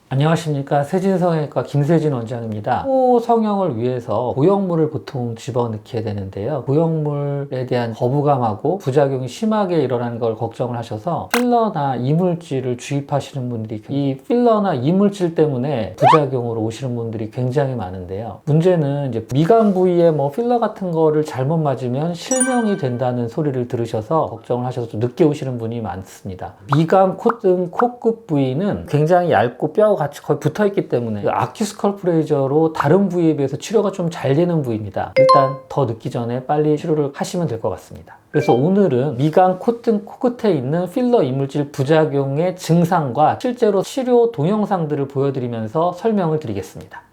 안녕하십니까. 세진성형외과 김세진 원장입니다. 코 성형을 위해서 보형물을 보통 집어넣게 되는데요. 보형물에 대한 거부감하고 부작용이 심하게 일어나는 걸 걱정을 하셔서 필러나 이물질을 주입하시는 분들이 이 필러나 이물질 때문에 부작용으로 오시는 분들이 굉장히 많은데요. 문제는 이제 미간 부위에 필러 같은 거를 잘못 맞으면 실명이 된다는 소리를 들으셔서 걱정을 하셔서 좀 늦게 오시는 분이 많습니다. 미간, 콧등, 코끝 부위는 굉장히 얇고 뼈가 같이 거의 붙어있기 때문에 아큐스컬프 레이저로 다른 부위에 비해서 치료가 좀 잘 되는 부위입니다. 일단 더 늦기 전에 빨리 치료를 하시면 될 것 같습니다. 그래서 오늘은 미간, 콧등, 코끝에 있는 필러 이물질 부작용의 증상과 실제로 치료 동영상들을 보여드리면서 설명을 드리겠습니다.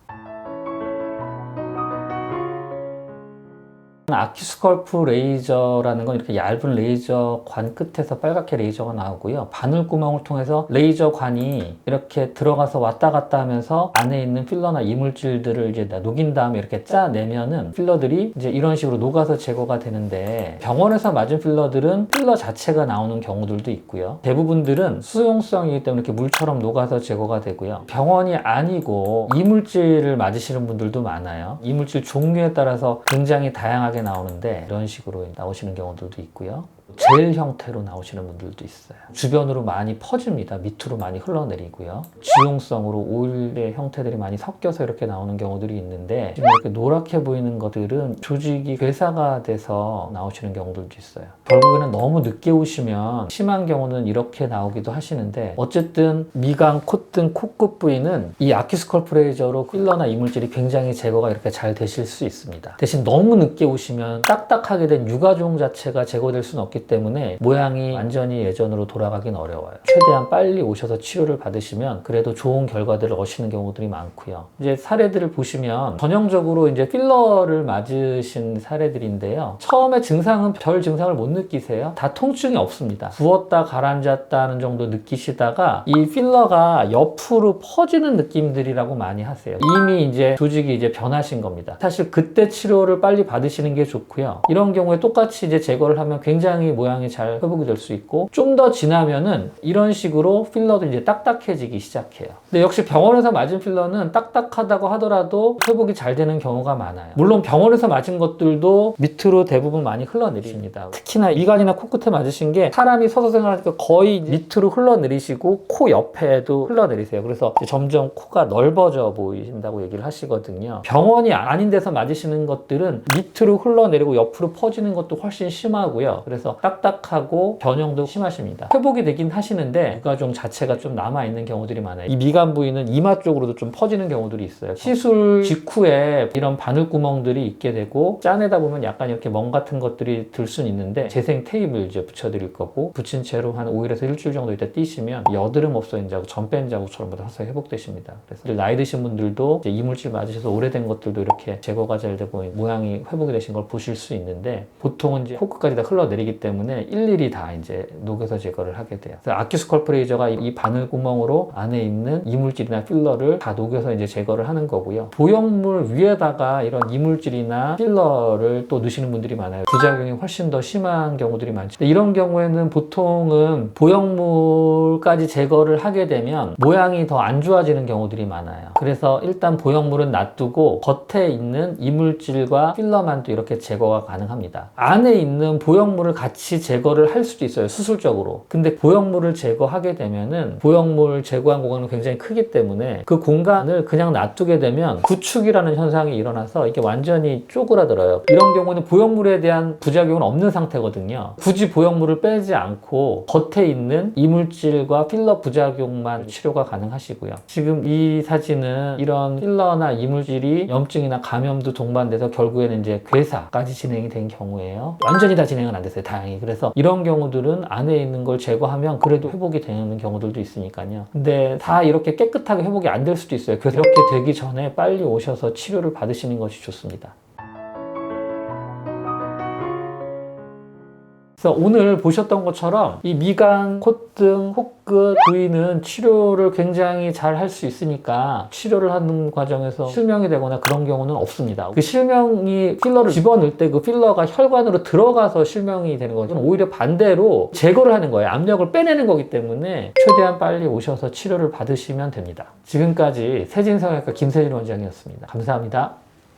아큐스컬프 레이저라는 건 이렇게 얇은 레이저 관 끝에서 빨갛게 레이저가 나오고요. 바늘구멍을 통해서 레이저 관이 이렇게 들어가서 왔다 갔다 하면서 안에 있는 필러나 이물질들을 이제 녹인 다음에 이렇게 짜내면은 필러들이 이제 이런 식으로 녹아서 제거가 되는데, 병원에서 맞은 필러들은 필러 자체가 나오는 경우들도 있고요. 대부분들은 수용성이기 때문에 이렇게 물처럼 녹아서 제거가 되고요. 병원이 아니고 이물질을 맞으시는 분들도 많아요. 이물질 종류에 따라서 굉장히 다양하게 나오는데 이런 식으로 나오시는 경우들도 있고요. 젤 형태로 나오시는 분들도 있어요. 주변으로 많이 퍼집니다. 밑으로 많이 흘러내리고요. 지용성으로 오일의 형태들이 많이 섞여서 이렇게 나오는 경우들이 있는데, 지금 이렇게 노랗게 보이는 것들은 조직이 괴사가 돼서 나오시는 경우들도 있어요. 결국에는 너무 늦게 오시면 심한 경우는 이렇게 나오기도 하시는데, 어쨌든 미간, 콧등, 코끝 부위는 이 아큐스컬프 레이저로 필러나 이물질이 굉장히 제거가 이렇게 잘 되실 수 있습니다. 대신 너무 늦게 오시면 딱딱하게 된 유가종 자체가 제거될 수는 없기 때문에 모양이 완전히 예전으로 돌아가긴 어려워요. 최대한 빨리 오셔서 치료를 받으시면 그래도 좋은 결과들을 얻으시는 경우들이 많고요. 이제 사례들을 보시면 전형적으로 이제 필러를 맞으신 사례들인데요. 처음에 증상은 별 증상을 못 느끼세요. 다 통증이 없습니다. 부었다 가라앉았다는 정도 느끼시다가 이 필러가 옆으로 퍼지는 느낌들이라고 많이 하세요. 이미 이제 조직이 이제 변하신 겁니다. 사실 그때 치료를 빨리 받으시는 게 좋고요. 이런 경우에 똑같이 이제 제거를 하면 굉장히 모양이 잘 회복이 될 수 있고, 좀 더 지나면은 이런 식으로 필러도 이제 딱딱해지기 시작해요. 근데 역시 병원에서 맞은 필러는 딱딱하다고 하더라도 회복이 잘 되는 경우가 많아요. 물론 병원에서 맞은 것들도 밑으로 대부분 많이 흘러내립니다. 특히나 미간이나 코끝에 맞으신 게 사람이 서서 생활하니까 거의 밑으로 흘러내리시고 코 옆에도 흘러내리세요. 그래서 점점 코가 넓어져 보인다고 얘기를 하시거든요. 병원이 아닌 데서 맞으시는 것들은 밑으로 흘러내리고 옆으로 퍼지는 것도 훨씬 심하고요. 그래서 딱딱하고 변형도 심하십니다. 회복이 되긴 하시는데 유가종 자체가 좀 남아있는 경우들이 많아요. 이 미간 부위는 이마 쪽으로도 좀 퍼지는 경우들이 있어요. 시술 직후에 이런 바늘구멍들이 있게 되고, 짜내다 보면 약간 이렇게 멍 같은 것들이 들 수는 있는데 재생 테이프를 이제 붙여드릴 거고, 붙인 채로 한 5일에서 일주일 정도 있다 띄시면 여드름 없어진 자국, 점 뺀 자국처럼 서서히 회복되십니다. 그래서 나이 드신 분들도 이제 이물질 맞으셔서 오래된 것들도 이렇게 제거가 잘 되고 모양이 회복이 되신 걸 보실 수 있는데, 보통은 이제 코끝까지 다 흘러내리기 때문에 일일이 다 이제 녹여서 제거를 하게 돼요. 그래서 아큐스컬프 레이저가 이 바늘 구멍으로 안에 있는 이물질이나 필러를 다 녹여서 이제 제거를 하는 거고요. 보형물 위에다가 이런 이물질이나 필러를 또 넣으시는 분들이 많아요. 부작용이 훨씬 더 심한 경우들이 많죠. 이런 경우에는 보통은 보형물까지 제거를 하게 되면 모양이 더 안 좋아지는 경우들이 많아요. 그래서 일단 보형물은 놔두고 겉에 있는 이물질과 필러만 또 이렇게 제거가 가능합니다. 안에 있는 보형물을 같이 제거를 할 수도 있어요, 수술적으로. 근데 보형물을 제거하게 되면은 보형물 제거한 공간은 굉장히 크기 때문에 그 공간을 그냥 놔두게 되면 구축이라는 현상이 일어나서 이게 완전히 쪼그라들어요. 이런 경우는 보형물에 대한 부작용은 없는 상태거든요. 굳이 보형물을 빼지 않고 겉에 있는 이물질과 필러 부작용만 치료가 가능하시고요. 지금 이 사진은 이런 필러나 이물질이 염증이나 감염도 동반돼서 결국에는 이제 괴사까지 진행이 된 경우예요. 완전히 다 진행은 안 됐어요, 다행히. 그래서 이런 경우들은 안에 있는 걸 제거하면 그래도 회복이 되는 경우들도 있으니까요. 근데 다 이렇게 깨끗하게 회복이 안 될 수도 있어요. 그래서 이렇게 되기 전에 빨리 오셔서 치료를 받으시는 것이 좋습니다. 그래서 오늘 보셨던 것처럼 이 미간, 콧등, 코끝 부위는 치료를 굉장히 잘 할 수 있으니까 치료를 하는 과정에서 실명이 되거나 그런 경우는 없습니다. 그 실명이 필러를 집어넣을 때 그 필러가 혈관으로 들어가서 실명이 되는 거죠. 오히려 반대로 제거를 하는 거예요. 압력을 빼내는 거기 때문에 최대한 빨리 오셔서 치료를 받으시면 됩니다. 지금까지 세진성형외과 김세진 원장이었습니다. 감사합니다.